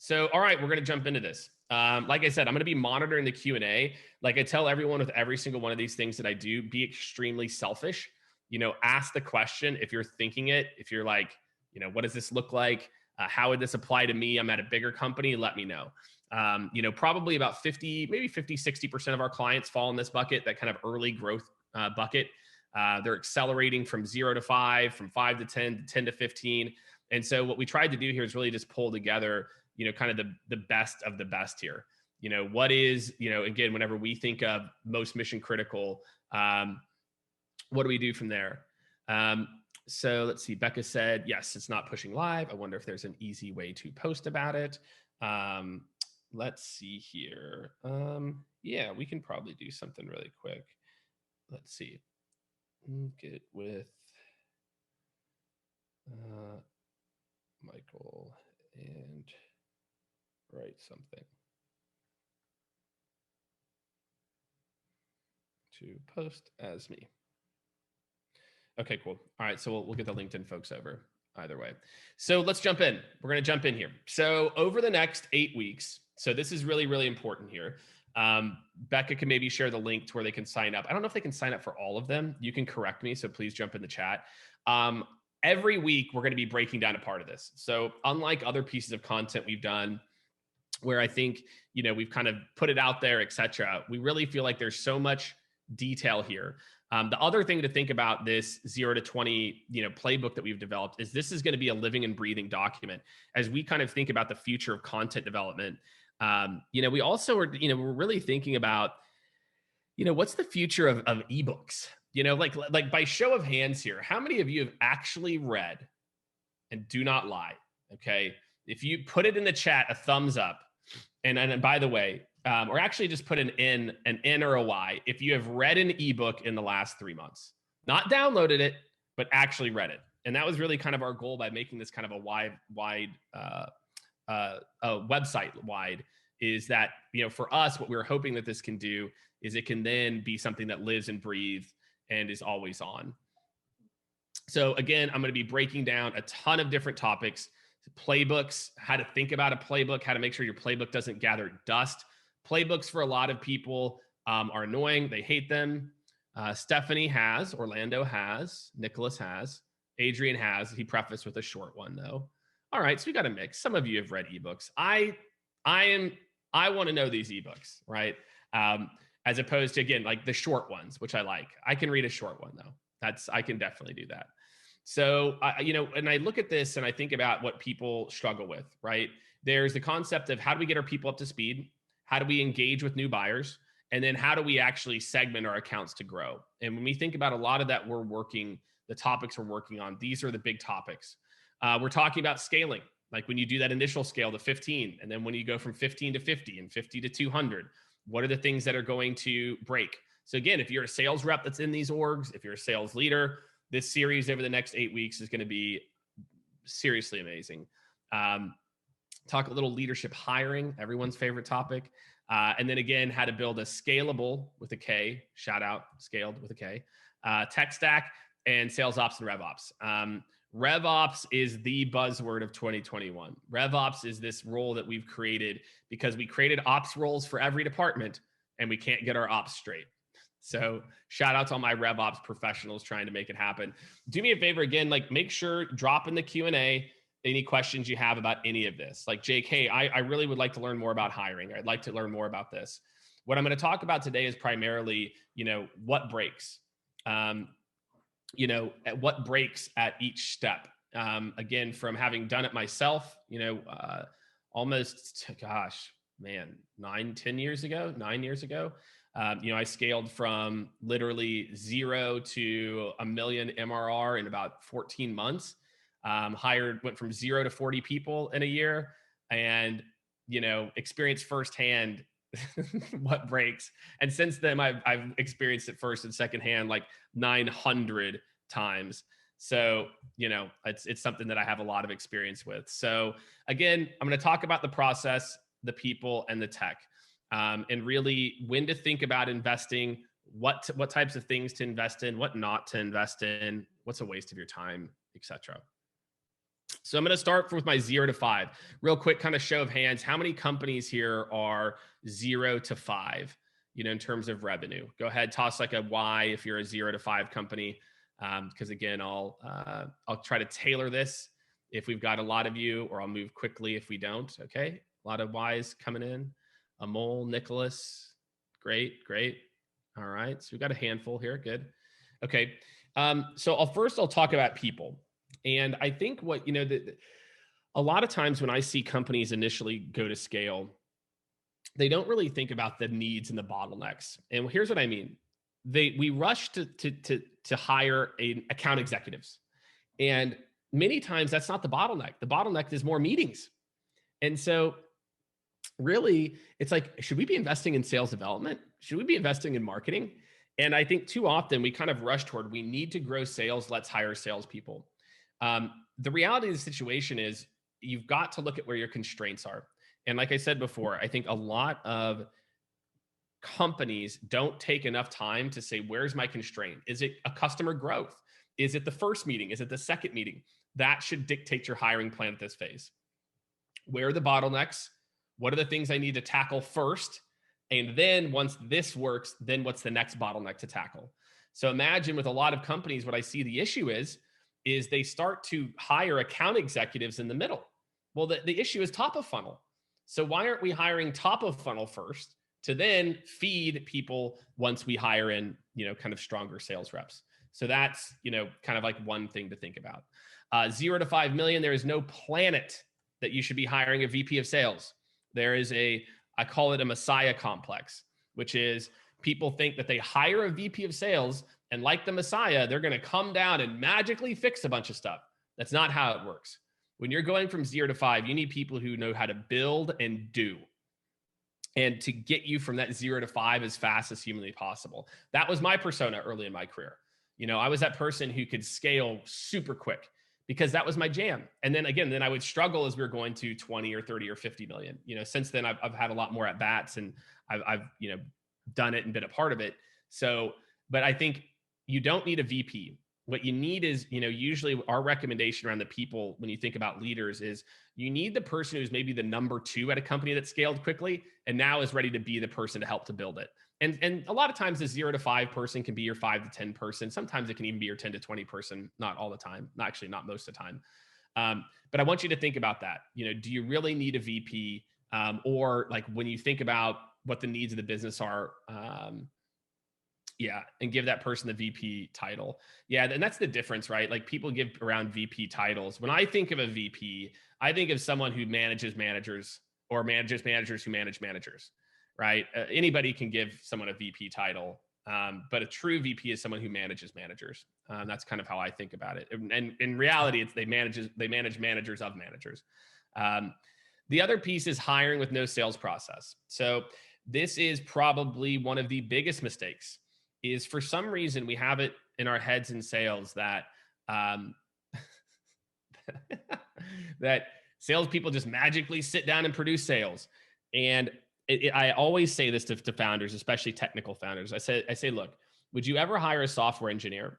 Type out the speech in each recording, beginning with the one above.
So, all right, we're going to jump into this. Like I said, I'm going to be monitoring the Q&A. Like I tell everyone with every single one of these things that I do, be extremely selfish. Ask the question if you're thinking it, if you're like, what does this look like? How would this apply to me? I'm at a bigger company. Let me know. Probably about 50, maybe 50, 60% of our clients fall in this bucket, that kind of early growth bucket. They're accelerating from 0 to 5, from 5 to 10, to 10 to 15. And so what we tried to do here is really just pull together, kind of the best of the best here. What is, again, whenever we think of most mission critical, what do we do from there? So let's see. Becca said, yes, it's not pushing live. I wonder if there's an easy way to post about it. Let's see here. Yeah, we can probably do something really quick. Let's see. Get with Michael and write something to post as me. Okay, cool. All right, so we'll get the LinkedIn folks over either way. So let's jump in. We're going to jump in here. So over the next 8 weeks, so this is really, really important here. Becca can maybe share the link to where they can sign up. I don't know if they can sign up for all of them. You can correct me, so please jump in the chat. Every week, we're going to be breaking down a part of this. So unlike other pieces of content we've done, where I think, we've kind of put it out there, et cetera, we really feel like there's so much detail here. The other thing to think about this 0 to 20, playbook that we've developed is this is going to be a living and breathing document as we kind of think about the future of content development. We also are, we're really thinking about, what's the future of ebooks? Like by show of hands here, how many of you have actually read, and do not lie, okay? If you put it in the chat, a thumbs up, and by the way, or actually just put an N or a Y if you have read an ebook in the last 3 months, not downloaded it, but actually read it. And that was really kind of our goal by making this kind of a wide website wide, is that, for us, what we're hoping that this can do is it can then be something that lives and breathes and is always on. So again, I'm going to be breaking down a ton of different topics, playbooks, how to think about a playbook, how to make sure your playbook doesn't gather dust. Playbooks for a lot of people are annoying. They hate them. Stephanie has, Orlando has, Nicholas has, Adrian has. He prefaced with a short one though. All right, so we got a mix. Some of you have read ebooks. I want to know these ebooks, right? As opposed to, again, like the short ones, which I like. I can read a short one though. I can definitely do that. So, and I look at this and I think about what people struggle with, right? There's the concept of how do we get our people up to speed? How do we engage with new buyers? And then how do we actually segment our accounts to grow? And when we think about a lot of that, the topics we're working on, these are the big topics. We're talking about scaling, like when you do that initial scale to 15, and then when you go from 15 to 50 and 50 to 200, what are the things that are going to break? So again, if you're a sales rep that's in these orgs, if you're a sales leader, this series over the next 8 weeks is going to be seriously amazing. Talk a little leadership hiring, everyone's favorite topic. And then again, how to build a scalable with a K, shout out, scaled with a K, tech stack, and sales ops and rev ops. Rev ops is the buzzword of 2021. Rev ops is this role that we've created because we created ops roles for every department and we can't get our ops straight. So shout out to all my rev ops professionals trying to make it happen. Do me a favor again, like make sure, drop in the Q&A any questions you have about any of this. Like Jake, hey, I really would like to learn more about hiring. I'd like to learn more about this. What I'm going to talk about today is primarily, what breaks, what breaks at each step. Again, from having done it myself, almost, 9 years ago, I scaled from literally 0 to 1 million MRR in about 14 months. Went from 0 to 40 people in a year, and, experienced firsthand what breaks. And since then, I've experienced it first and secondhand, like 900 times. So, it's something that I have a lot of experience with. So again, I'm going to talk about the process, the people, and the tech. And really when to think about investing, what types of things to invest in, what not to invest in, what's a waste of your time, etc. So I'm going to start with my 0 to 5. Real quick, kind of show of hands. How many companies here are 0 to 5, in terms of revenue? Go ahead, toss like a Y if you're a 0 to 5 company. Because again, I'll try to tailor this if we've got a lot of you, or I'll move quickly if we don't. Okay, a lot of Y's coming in. Amol, Nicholas, great. All right, so we've got a handful here. Good. Okay, so I'll talk about people. And I think what, a lot of times when I see companies initially go to scale, they don't really think about the needs and the bottlenecks. And here's what I mean. We rush to hire account executives. And many times that's not the bottleneck. The bottleneck is more meetings. And so really it's like, should we be investing in sales development? Should we be investing in marketing? And I think too often we kind of rush toward, we need to grow sales, let's hire salespeople. The reality of the situation is you've got to look at where your constraints are. And like I said before, I think a lot of companies don't take enough time to say, where's my constraint? Is it a customer growth? Is it the first meeting? Is it the second meeting? That should dictate your hiring plan at this phase. Where are the bottlenecks? What are the things I need to tackle first? And then once this works, then what's the next bottleneck to tackle? So imagine with a lot of companies, what I see the issue is they start to hire account executives in the middle. Well, the issue is top of funnel. So why aren't we hiring top of funnel first to then feed people once we hire in, kind of stronger sales reps? So that's, kind of like one thing to think about. 0 to 5 million, there is no planet that you should be hiring a VP of sales. There is I call it a Messiah complex, which is people think that they hire a VP of sales and like the Messiah, they're going to come down and magically fix a bunch of stuff. That's not how it works. When you're going from 0 to 5, you need people who know how to build and do, and to get you from that 0 to 5 as fast as humanly possible. That was my persona early in my career. I was that person who could scale super quick because that was my jam. And then again, I would struggle as we were going to 20 or 30 or 50 million. Since then I've had a lot more at bats, and I've done it and been a part of it. So, but I think you don't need a VP. What you need is, usually our recommendation around the people, when you think about leaders, is you need the person who's maybe the number 2 at a company that scaled quickly and now is ready to be the person to help to build it. And a lot of times the 0 to 5 person can be your 5 to 10 person. Sometimes it can even be your 10 to 20 person, not all the time, not most of the time. But I want you to think about that. Do you really need a VP? Or like when you think about what the needs of the business are, and give that person the VP title. Yeah, and that's the difference, right? Like people give around VP titles. When I think of a VP, I think of someone who manages managers or manages managers who manage managers, right? Anybody can give someone a VP title, but a true VP is someone who manages managers. That's kind of how I think about it. And in reality, it's they manage managers of managers. The other piece is hiring with no sales process. So this is probably one of the biggest mistakes. Is for some reason we have it in our heads in sales that that salespeople just magically sit down and produce sales. And I always say this to founders, especially technical founders. I say, look, would you ever hire a software engineer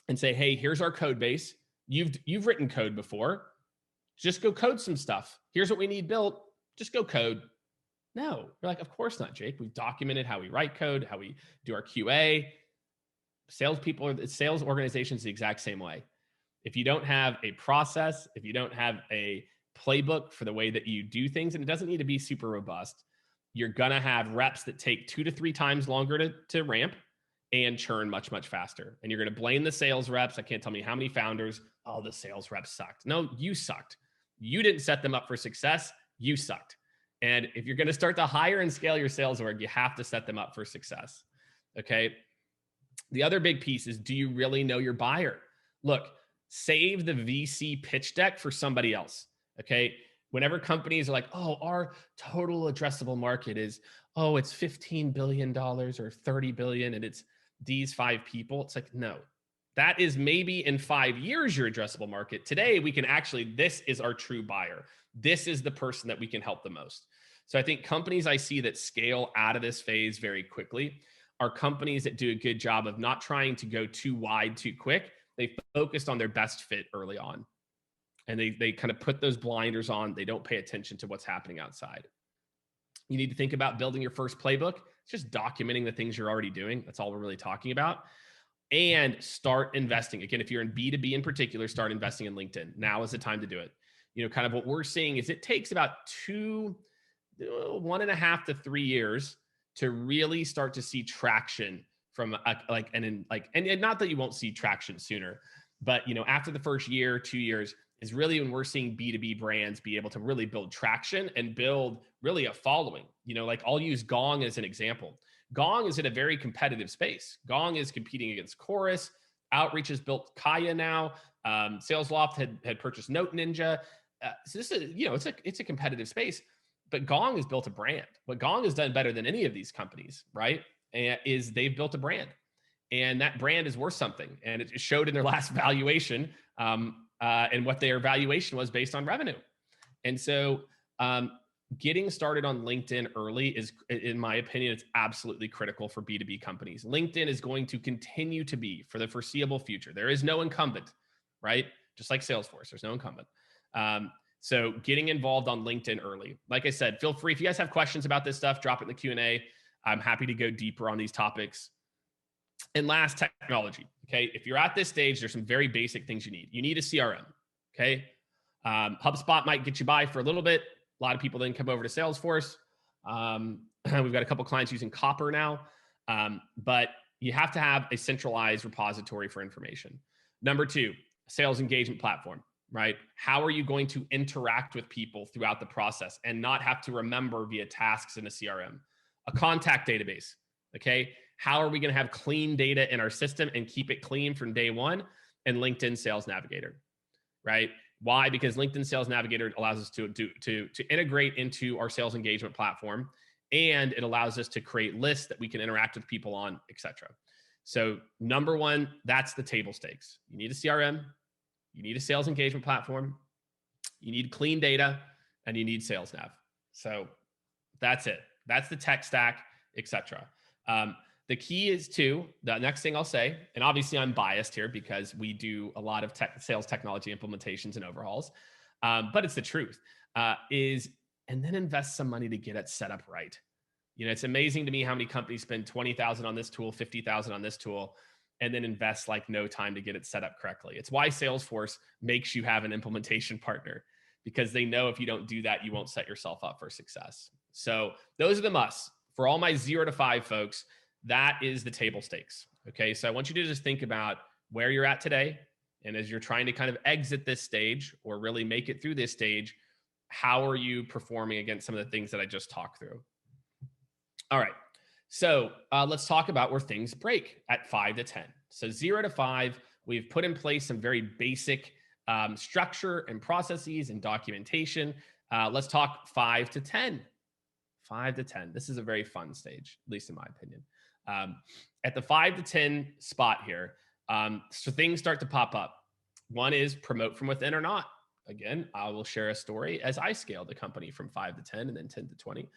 and say, hey, here's our code base. You've written code before. Just go code some stuff. Here's what we need built. Just go code. No, you're like, of course not, Jake. We've documented how we write code, how we do our QA. Sales organizations the exact same way. If you don't have a process, if you don't have a playbook for the way that you do things, and it doesn't need to be super robust, you're going to have reps that take 2 to 3 times longer to ramp and churn much, much faster. And you're going to blame the sales reps. I can't tell me how many founders, the sales reps sucked. No, you sucked. You didn't set them up for success. You sucked. And if you're going to start to hire and scale your sales org, you have to set them up for success. Okay. The other big piece is, do you really know your buyer? Look, save the VC pitch deck for somebody else. Okay. Whenever companies are like, our total addressable market is, it's $15 billion or $30 billion, and it's these 5 people. It's like, no, that is maybe in 5 years, your addressable market. Today, we can this is our true buyer. This is the person that we can help the most. So I think companies I see that scale out of this phase very quickly are companies that do a good job of not trying to go too wide too quick. They focused on their best fit early on. and they kind of put those blinders on. They don't pay attention to what's happening outside. You need to think about building your first playbook. It's just documenting the things you're already doing. That's all we're really talking about. And start investing. Again, if you're in B2B in particular, start investing in LinkedIn. Now is the time to do it. Kind of what we're seeing is it takes about 1.5 to 3 years to really start to see traction from and not that you won't see traction sooner, but after the first year, 2 years is really when we're seeing B2B brands be able to really build traction and build really a following. I'll use Gong as an example. Gong is in a very competitive space. Gong is competing against Chorus. Outreach has built Kaya now. SalesLoft had purchased Note Ninja. So this is, it's a competitive space, but Gong has built a brand. What Gong has done better than any of these companies, right, is they've built a brand, and that brand is worth something. And it showed in their last valuation, and what their valuation was based on revenue. And so getting started on LinkedIn early is, in my opinion, it's absolutely critical for B2B companies. LinkedIn is going to continue to be for the foreseeable future. There is no incumbent, right? Just like Salesforce, there's no incumbent. So getting involved on LinkedIn early. Like I said, feel free, if you guys have questions about this stuff, drop it in the Q&A. I'm happy to go deeper on these topics. And last, technology. Okay. If you're at this stage, there's some very basic things you need. You need a CRM. Okay. HubSpot might get you by for a little bit. A lot of people then come over to Salesforce. We've got a couple clients using Copper now. But you have to have a centralized repository for information. Number 2, sales engagement platform, right? How are you going to interact with people throughout the process and not have to remember via tasks in a CRM? A contact database. Okay. How are we going to have clean data in our system and keep it clean from day one? And LinkedIn Sales Navigator, right? Why? Because LinkedIn Sales Navigator allows us to integrate into our sales engagement platform, and it allows us to create lists that we can interact with people on, etc. So number 1, that's the table stakes. You need a CRM, you need a sales engagement platform, you need clean data, and you need Sales Nav. So that's it. That's the tech stack, etc. The key is the next thing I'll say, and obviously I'm biased here because we do a lot of sales technology implementations and overhauls, but it's the truth, and then invest some money to get it set up right. It's amazing to me how many companies spend $20,000 on this tool, $50,000 on this tool, and then invest like no time to get it set up correctly. It's why Salesforce makes you have an implementation partner, because they know if you don't do that, you won't set yourself up for success. So those are the musts. For all my 0 to 5 folks, that is the table stakes. Okay. So I want you to just think about where you're at today. And as you're trying to kind of exit this stage or really make it through this stage, how are you performing against some of the things that I just talked through? All right. So let's talk about where things break at 5 to 10. So 0 to 5, we've put in place some very basic structure and processes and documentation. Let's talk 5 to 10. 5 to 10. This is a very fun stage, at least in my opinion. At the 5 to 10 spot here, so things start to pop up. One is promote from within or not. Again, I will share a story as I scaled the company from 5 to 10 and then 10 to 20.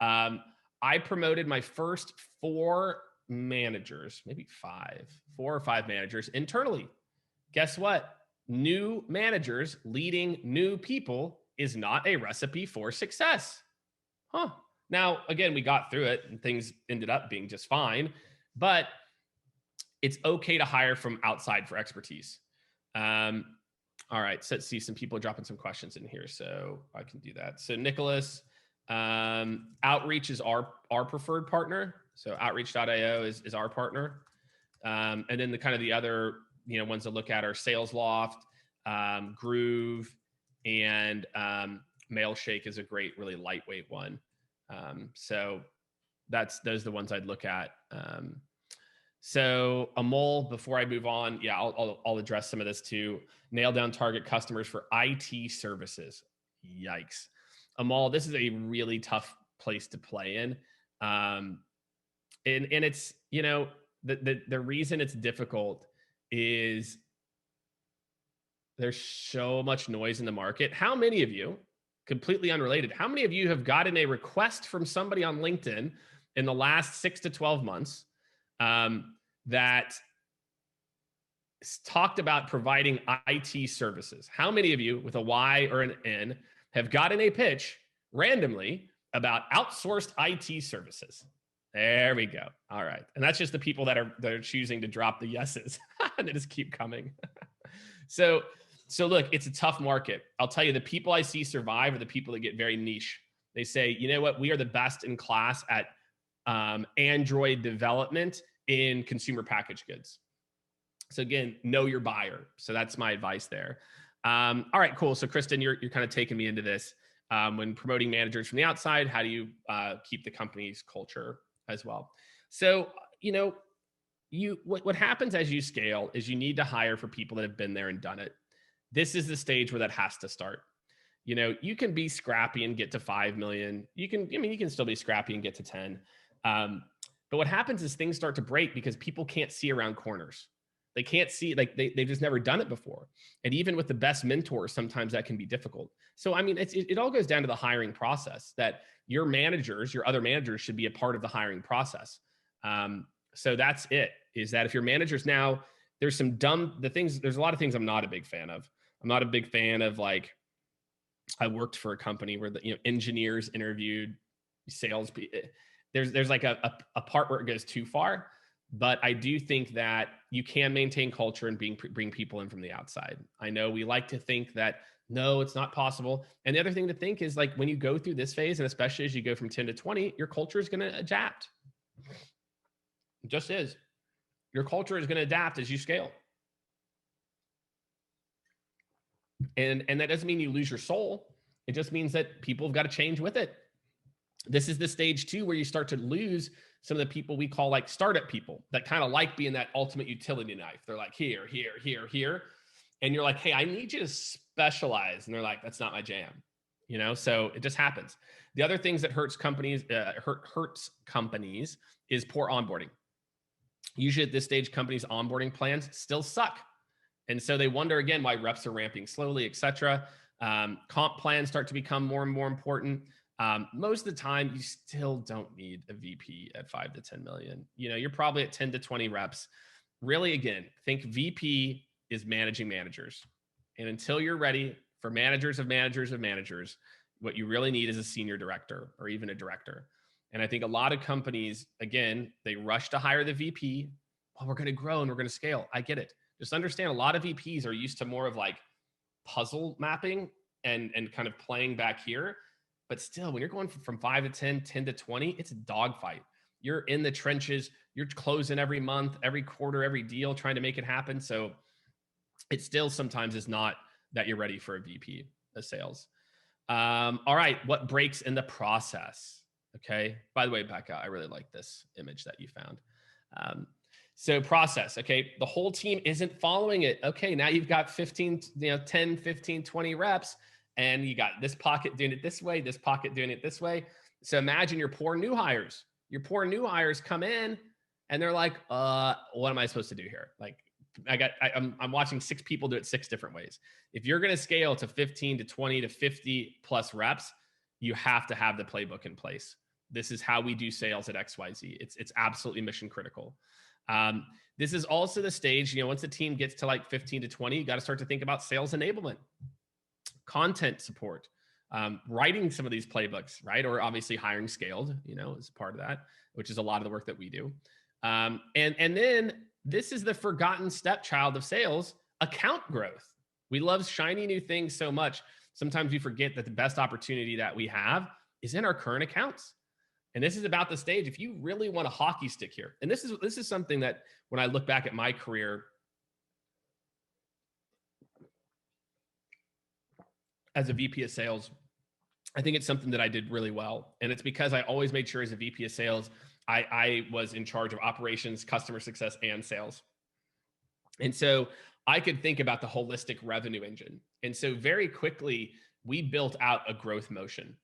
I promoted my first 4 managers, maybe 5, 4 or 5 managers internally. Guess what? New managers leading new people is not a recipe for success. Huh. Now, again, we got through it and things ended up being just fine, but it's okay to hire from outside for expertise. All right, so let's see some people dropping some questions in here, so I can do that. So Nicholas, Outreach is our preferred partner. So Outreach.io is our partner. And then the kind of the other ones to look at are SalesLoft, Groove, and Mailshake is a great, really lightweight one. So those are the ones I'd look at. So Amol, before I move on, yeah, I'll address some of this too. Nail down target customers for IT services. Yikes. Amol, this is a really tough place to play in. And it's, the reason it's difficult is there's so much noise in the market. How many of you, completely unrelated, how many of you have gotten a request from somebody on LinkedIn in the last 6 to 12 months that talked about providing IT services. How many of you with a Y or an N have gotten a pitch randomly about outsourced IT services? There we go. All right. And that's just the people that are choosing to drop the yeses and they just keep coming. So look, it's a tough market. I'll tell you, the people I see survive are the people that get very niche. They say, you know what? We are the best in class at Android development in consumer packaged goods. So again, know your buyer. So that's my advice there. All right, cool. So Kristen, you're kind of taking me into this. When promoting managers from the outside, how do you keep the company's culture as well? So, what happens as you scale is you need to hire for people that have been there and done it. This is the stage where that has to start. You can be scrappy and get to 5 million. You can still be scrappy and get to 10. But what happens is things start to break because people can't see around corners. They can't see, like they've just never done it before. And even with the best mentors, sometimes that can be difficult. So, it all goes down to the hiring process, that your other managers should be a part of the hiring process. So that's it, is that if your managers now, there's a lot of things I'm not a big fan of. I'm not a big fan of, like, I worked for a company where the engineers interviewed sales. There's like a part where it goes too far. But I do think that you can maintain culture and bring people in from the outside. I know we like to think that, no, it's not possible. And the other thing to think is, like, when you go through this phase, and especially as you go from 10 to 20, your culture is going to adapt. It just is. Your culture is going to adapt as you scale. And that doesn't mean you lose your soul. It just means that people have got to change with it. This is the stage too, where you start to lose some of the people we call, like, startup people, that kind of like being that ultimate utility knife. They're like, here. And you're like, hey, I need you to specialize. And they're like, that's not my jam. So it just happens. The other things that hurts companies is poor onboarding. Usually at this stage, companies' onboarding plans still suck. And so they wonder again why reps are ramping slowly, et cetera. Comp plans start to become more and more important. Most of the time, you still don't need a VP at 5 to 10 million. You're probably at 10 to 20 reps. Really, again, think VP is managing managers. And until you're ready for managers of managers of managers, what you really need is a senior director or even a director. And I think a lot of companies, again, they rush to hire the VP. Well, we're going to grow and we're going to scale. I get it. Just understand, a lot of VPs are used to more of like puzzle mapping and kind of playing back here. But still, when you're going from 5 to 10, 10 to 20, it's a dogfight. You're in the trenches. You're closing every month, every quarter, every deal, trying to make it happen. So it still sometimes is not that you're ready for a VP of sales. All right, what breaks in the process? Okay. By the way, Becca, I really like this image that you found. So process, okay. The whole team isn't following it. Okay. Now you've got 10, 15, 20 reps, and you got this pocket doing it this way, this pocket doing it this way. So imagine your poor new hires. Your poor new hires come in and they're like, what am I supposed to do here? Like, I'm watching 6 people do it 6 different ways. If you're going to scale to 15 to 20 to 50 plus reps, you have to have the playbook in place. This is how we do sales at XYZ. It's absolutely mission critical. This is also the stage, once the team gets to like 15 to 20, you got to start to think about sales enablement, content support, writing some of these playbooks, right? Or obviously hiring Skaled, is part of that, which is a lot of the work that we do. And then this is the forgotten stepchild of sales, account growth. We love shiny new things so much. Sometimes we forget that the best opportunity that we have is in our current accounts. And this is about the stage. If you really want a hockey stick here, and this is something that when I look back at my career as a VP of sales, I think it's something that I did really well. And it's because I always made sure as a VP of sales, I was in charge of operations, customer success, and sales. And so I could think about the holistic revenue engine. And so very quickly, we built out a growth motion.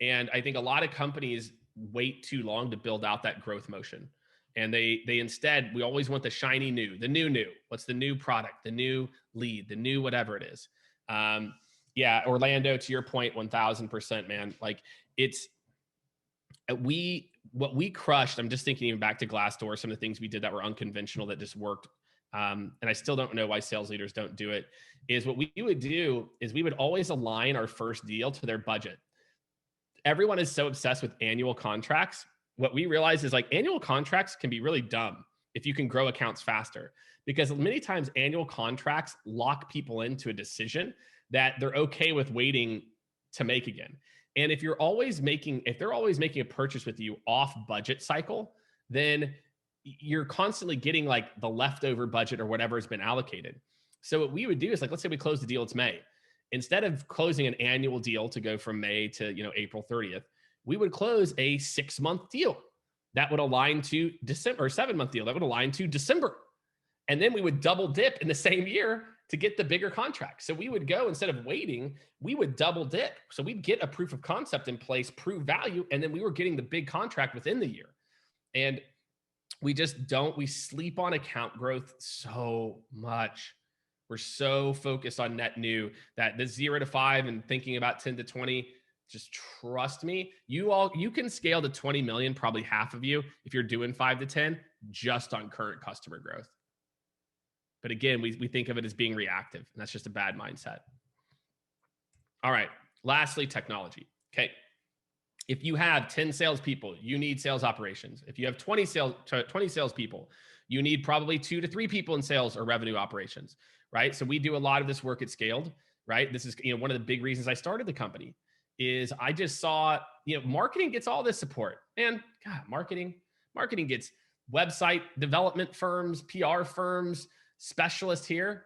And I think a lot of companies wait too long to build out that growth motion. And they instead, we always want the shiny new, the new. What's the new product, the new lead, the new whatever it is. Yeah, Orlando, to your point, 1000%, man. Like what we crushed, I'm just thinking even back to Glassdoor, some of the things we did that were unconventional that just worked and I still don't know why sales leaders don't do it, is what we would do is we would always align our first deal to their budget. Everyone is so obsessed with annual contracts. What we realize is like annual contracts can be really dumb if you can grow accounts faster, because many times annual contracts lock people into a decision that they're okay with waiting to make again. And if they're always making a purchase with you off budget cycle, then you're constantly getting like the leftover budget or whatever has been allocated. So what we would do is like, let's say we close the deal, it's May. Instead of closing an annual deal to go from May to, April 30th, we would close a 6-month deal that would align to December, or 7-month deal that would align to December. And then we would double dip in the same year to get the bigger contract. So we would go, instead of waiting, we would double dip. So we'd get a proof of concept in place, prove value, and then we were getting the big contract within the year. And we sleep on account growth so much. We're so focused on net new that the 0 to 5 and thinking about 10 to 20, just trust me, you can scale to 20 million, probably half of you, if you're doing 5 to 10 just on current customer growth. But again, we think of it as being reactive, and that's just a bad mindset. All right. Lastly, technology. Okay. If you have 10 salespeople, you need sales operations. If you have 20 salespeople, you need probably 2 to 3 people in sales or revenue operations, right? So we do a lot of this work at Skaled, right? This is one of the big reasons I started the company is I just saw, marketing gets all this support. And God, marketing gets website development firms, PR firms, specialists here.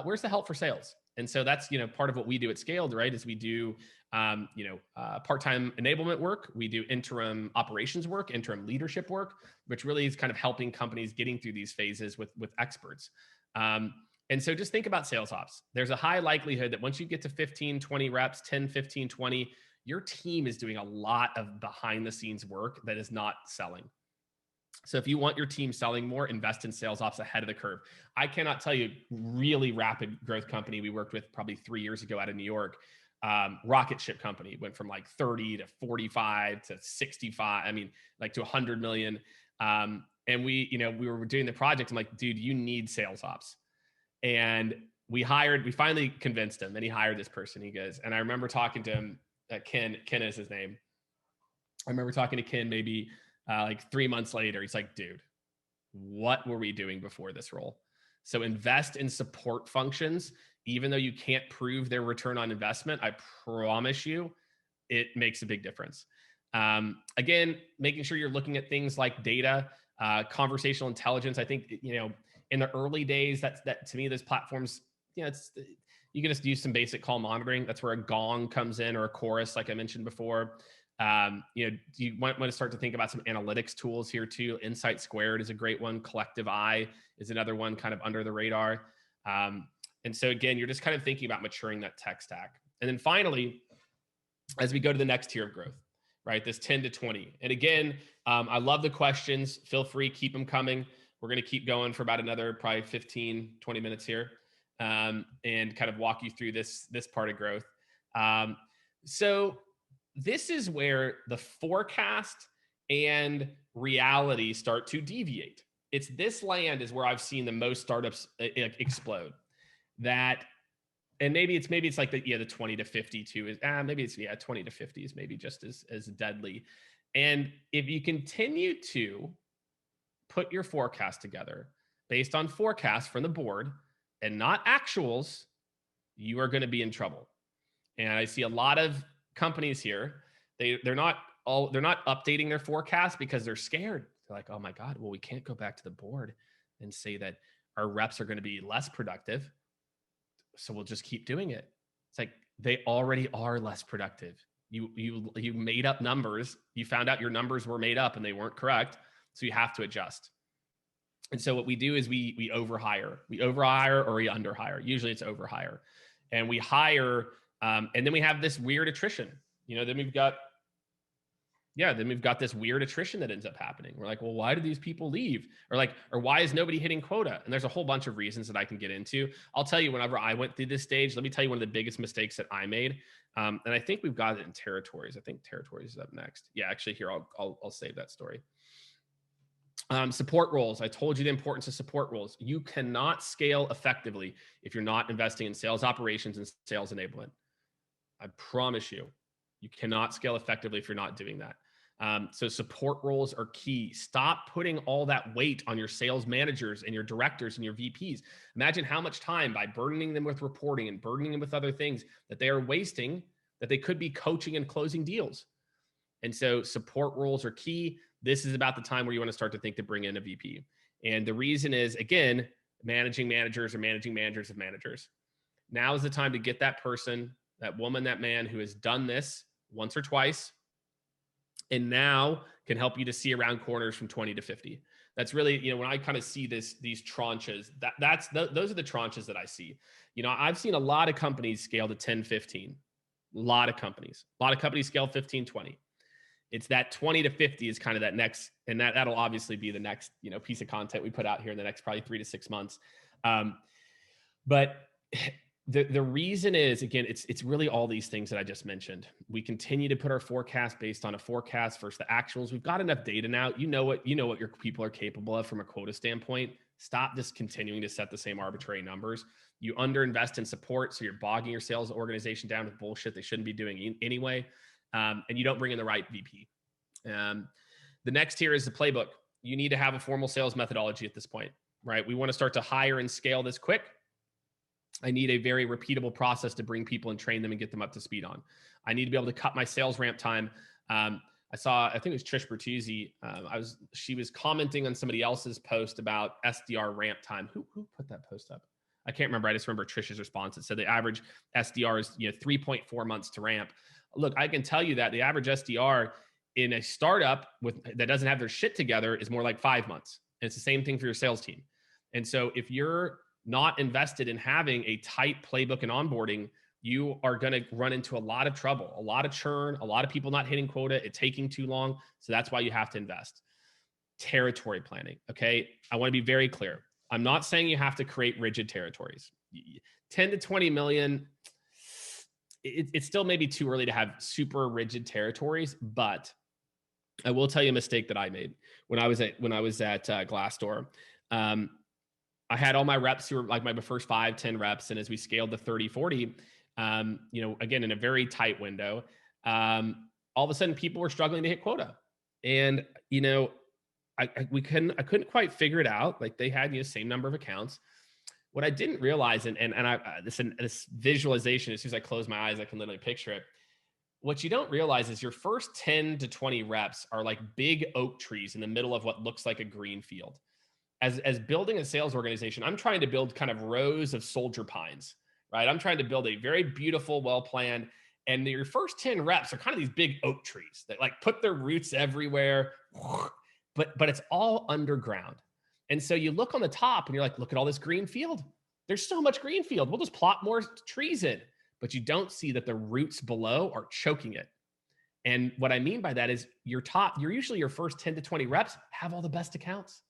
Where's the help for sales? And so that's, part of what we do at Skaled, right? Is we do, part-time enablement work. We do interim operations work, interim leadership work, which really is kind of helping companies getting through these phases with experts. And so just think about sales ops. There's a high likelihood that once you get to 15, 20 reps, 10, 15, 20, your team is doing a lot of behind the scenes work that is not selling. So if you want your team selling more, invest in sales ops ahead of the curve. I cannot tell you, really rapid growth company we worked with probably 3 years ago out of New York, rocket ship company, went from like 30 to 45 to 65. I mean, like to 100 million. And we were doing the project. I'm like, dude, you need sales ops. And we finally convinced him, and he hired this person. He goes, and I remember talking to him, Ken is his name. I remember talking to Ken maybe like 3 months later. He's like, dude, what were we doing before this role? So invest in support functions, even though you can't prove their return on investment. I promise you, it makes a big difference. Again, making sure you're looking at things like data, conversational intelligence. I think, in the early days, that to me, those platforms, you can just use some basic call monitoring. That's where a Gong comes in, or a Chorus, like I mentioned before. You might want to start to think about some analytics tools here too. Insight Squared is a great one. Collective Eye is another one, kind of under the radar. And so again, you're just kind of thinking about maturing that tech stack. And then finally, as we go to the next tier of growth, right? This 10 to 20. And again, I love the questions. Feel free, keep them coming. We're going to keep going for about another probably 15, 20 minutes here, and kind of walk you through this part of growth. So this is where the forecast and reality start to deviate. It's this land is where I've seen the most startups explode. And maybe it's like the 20 to 52 is maybe it's 20 to 50 is maybe just as deadly. And if you continue to put your forecast together based on forecasts from the board and not actuals, you are going to be in trouble. And I see a lot of companies here, they're not updating their forecast because they're scared. They're like, oh my God, well, we can't go back to the board and say that our reps are going to be less productive, so we'll just keep doing it. It's like, they already are less productive. You made up numbers. You found out your numbers were made up and they weren't correct. So you have to adjust. And so what we do is we overhire. We overhire or we underhire. Usually it's overhire. And we hire, and then we have this weird attrition. Then we've got this weird attrition that ends up happening. We're like, well, why do these people leave? Or why is nobody hitting quota? And there's a whole bunch of reasons that I can get into. I'll tell you, whenever I went through this stage, let me tell you one of the biggest mistakes that I made. And I think we've got it in territories. I think territories is up next. Yeah, actually here, I'll save that story. Support roles. I told you the importance of support roles. You cannot scale effectively if you're not investing in sales operations and sales enablement. I promise you, you cannot scale effectively if you're not doing that. So support roles are key. Stop putting all that weight on your sales managers and your directors and your VPs. Imagine how much time by burdening them with reporting and burdening them with other things that they are wasting, that they could be coaching and closing deals. And so support roles are key. This is about the time where you want to start to think to bring in a VP. And the reason is, again, managing managers or managing managers of managers. Now is the time to get that person, that woman, that man who has done this once or twice, and now can help you to see around corners from 20 to 50. That's really, when I kind of see these tranches, those are the tranches that I see. I've seen a lot of companies scale to 10, 15. A lot of companies scale 15, 20. It's that 20 to 50 is kind of that next, and that'll obviously be the next, piece of content we put out here in the next probably 3 to 6 months. But the reason is, again, it's really all these things that I just mentioned. We continue to put our forecast based on a forecast versus the actuals. We've got enough data now. You know what your people are capable of from a quota standpoint. Stop just continuing to set the same arbitrary numbers. You underinvest in support, so you're bogging your sales organization down with bullshit they shouldn't be doing anyway. And you don't bring in the right VP. The next here is the playbook. You need to have a formal sales methodology at this point, right? We want to start to hire and scale this quick. I need a very repeatable process to bring people and train them and get them up to speed on. I need to be able to cut my sales ramp time. I think it was Trish Bertuzzi. She was commenting on somebody else's post about SDR ramp time. Who put that post up? I can't remember. I just remember Trish's response. It said the average SDR is 3.4 months to ramp. Look, I can tell you that the average SDR in a startup that doesn't have their shit together is more like 5 months. And it's the same thing for your sales team. And so if you're not invested in having a tight playbook and onboarding, you are going to run into a lot of trouble, a lot of churn, a lot of people not hitting quota, it taking too long. So that's why you have to invest. Territory planning. Okay. I want to be very clear. I'm not saying you have to create rigid territories. 10 to 20 million. It's still maybe too early to have super rigid territories, but I will tell you a mistake that I made when I was at Glassdoor. I had all my reps who were like my first 5, 10 reps. And as we scaled to 30, 40, again, in a very tight window, all of a sudden people were struggling to hit quota. And, I couldn't quite figure it out. Like they had the same number of accounts. What I didn't realize, this visualization, as soon as I close my eyes, I can literally picture it. What you don't realize is your first 10 to 20 reps are like big oak trees in the middle of what looks like a green field. As building a sales organization, I'm trying to build kind of rows of soldier pines, right? I'm trying to build a very beautiful, well-planned, and your first 10 reps are kind of these big oak trees that like put their roots everywhere, but it's all underground. And so you look on the top and you're like, look at all this green field. There's so much green field. We'll just plot more trees in, but you don't see that the roots below are choking it. And what I mean by that is you're usually your first 10 to 20 reps have all the best accounts.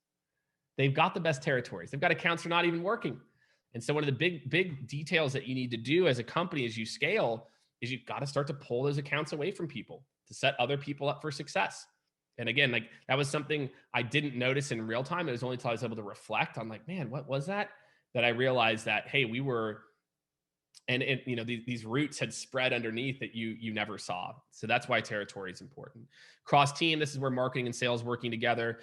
They've got the best territories. They've got accounts that are not even working. And so one of the big details that you need to do as a company as you scale is you've got to start to pull those accounts away from people to set other people up for success. And again, like that was something I didn't notice in real time. It was only until I was able to reflect on like, man, what was that? That I realized that, hey, we were, and these roots had spread underneath that you never saw. So that's why territory is important. Cross team, this is where marketing and sales working together.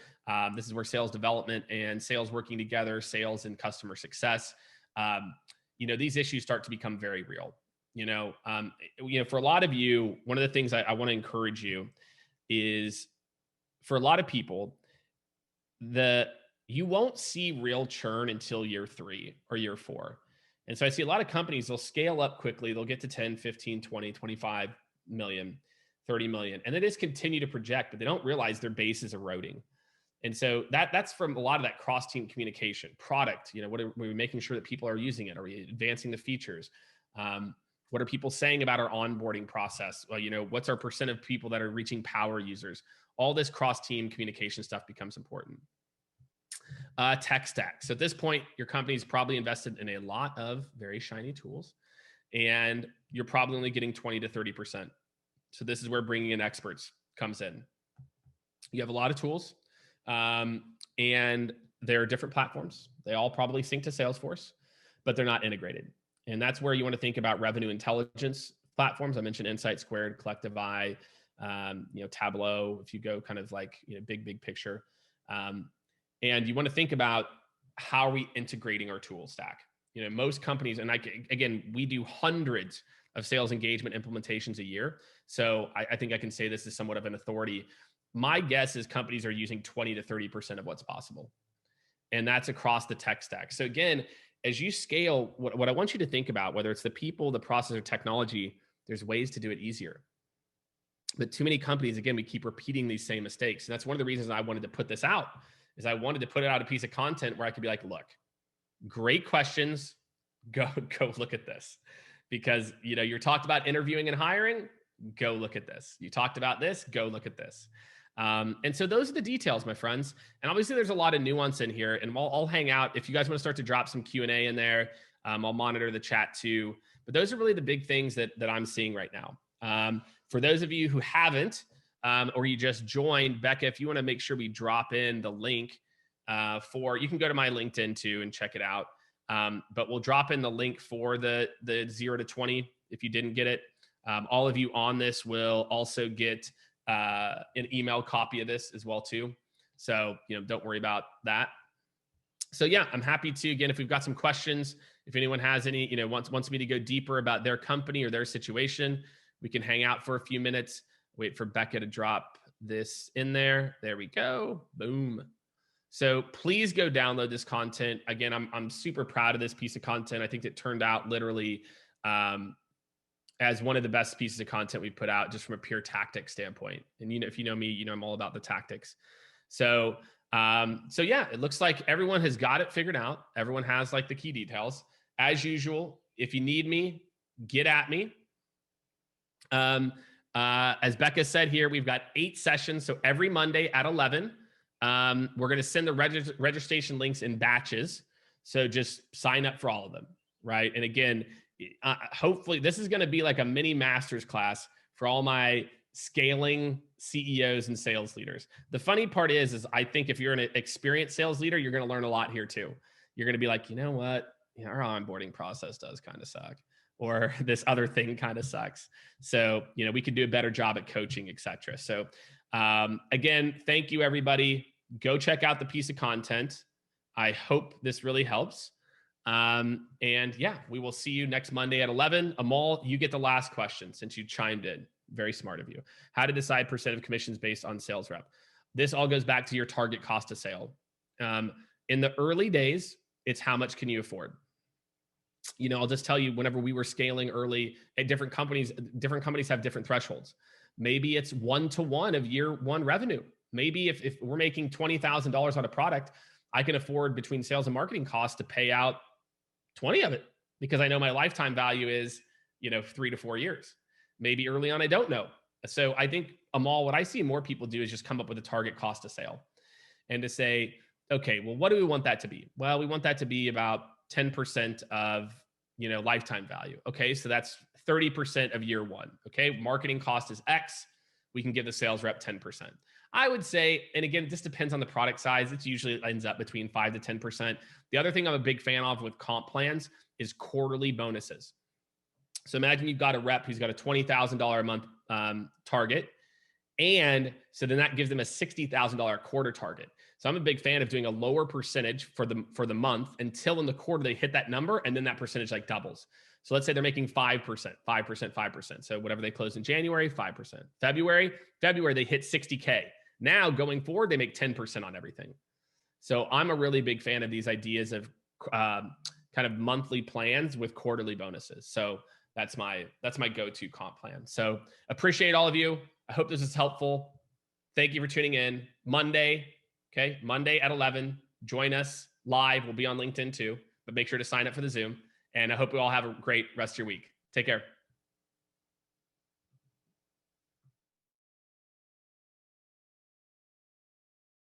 This is where sales development and sales working together, sales and customer success. These issues start to become very real. For a lot of you, one of the things I want to encourage you is, for a lot of people, you won't see real churn until year 3 or year 4. And so I see a lot of companies, they'll scale up quickly. They'll get to 10, 15, 20, 25 million, 30 million. And they just continue to project, but they don't realize their base is eroding. And so that's from a lot of that cross-team communication. Product, what are we making sure that people are using it? Are we advancing the features? What are people saying about our onboarding process? Well, what's our % of people that are reaching power users? All this cross-team communication stuff becomes important. Tech stack. So at this point, your company's probably invested in a lot of very shiny tools, and you're probably only getting 20 to 30%. So this is where bringing in experts comes in. You have a lot of tools. and there are different platforms. They all probably sync to Salesforce, but they're not integrated. And that's where you want to think about revenue intelligence platforms. I mentioned Insight Squared, Collective Eye, Tableau, if you go kind of like, big picture. And you want to think about how are we integrating our tool stack? Most companies, and again, we do hundreds of sales engagement implementations a year. So I think I can say this is somewhat of an authority. My guess is companies are using 20 to 30% of what's possible. And that's across the tech stack. So again, as you scale, what I want you to think about, whether it's the people, the process, or technology, there's ways to do it easier. But too many companies, again, we keep repeating these same mistakes. And that's one of the reasons I wanted to put this out, is I wanted to put out a piece of content where I could be like, look, great questions, go look at this. Because you're talked about interviewing and hiring, go look at this. You talked about this, go look at this. And so those are the details, my friends. And obviously there's a lot of nuance in here, and I'll hang out. If you guys want to start to drop some Q&A in there, I'll monitor the chat too. But those are really the big things that I'm seeing right now. For those of you who haven't, or you just joined, Becca, if you want to make sure we drop in the link you can go to my LinkedIn too and check it out. But we'll drop in the link for the 0 to 20 if you didn't get it. All of you on this will also get an email copy of this as well too. So, don't worry about that. So yeah, I'm happy to, again, if we've got some questions, if anyone has any, wants me to go deeper about their company or their situation, we can hang out for a few minutes, wait for Becca to drop this in there. There we go. Boom. So please go download this content. Again, I'm super proud of this piece of content. I think it turned out literally as one of the best pieces of content we've put out, just from a pure tactic standpoint. And if you know me, I'm all about the tactics. So yeah, it looks like everyone has got it figured out. Everyone has like the key details. As usual, if you need me, get at me. As Becca said here, we've got 8 sessions. So every Monday at 11, we're going to send the registration links in batches. So just sign up for all of them, right? And again, hopefully this is going to be like a mini master's class for all my scaling CEOs and sales leaders. The funny part is I think if you're an experienced sales leader, you're going to learn a lot here too. You're going to be like, you know what? Our onboarding process does kind of suck, or this other thing kind of sucks. So, we could do a better job at coaching, et cetera. So again, thank you, everybody. Go check out the piece of content. I hope this really helps. And yeah, we will see you next Monday at 11. Amal, you get the last question since you chimed in. Very smart of you. How to decide percent of commissions based on sales rep. This all goes back to your target cost of sale. In the early days, it's how much can you afford? I'll just tell you, whenever we were scaling early at different companies have different thresholds. Maybe it's 1-to-1 of year 1 revenue. Maybe if we're making $20,000 on a product, I can afford between sales and marketing costs to pay out 20 of it because I know my lifetime value is, 3 to 4 years. Maybe early on, I don't know. So I think, Amal, what I see more people do is just come up with a target cost of sale and to say, okay, well, what do we want that to be? Well, we want that to be about 10% of, lifetime value. Okay. So that's 30% of year 1. Okay. Marketing cost is X. We can give the sales rep 10%. I would say, and again, this depends on the product size. It usually ends up between 5 to 10%. The other thing I'm a big fan of with comp plans is quarterly bonuses. So imagine you've got a rep who's got a $20,000 a month target. And so then that gives them a $60,000 quarter target. So I'm a big fan of doing a lower percentage for the month until in the quarter they hit that number, and then that percentage like doubles. So let's say they're making 5%. So whatever they close in January, 5%. February they hit 60K. Now going forward, they make 10% on everything. So I'm a really big fan of these ideas of kind of monthly plans with quarterly bonuses. So that's my go-to comp plan. So appreciate all of you. I hope this is helpful. Thank you for tuning in. Monday at 11, join us live. We'll be on LinkedIn too, but make sure to sign up for the Zoom. And I hope you all have a great rest of your week. Take care.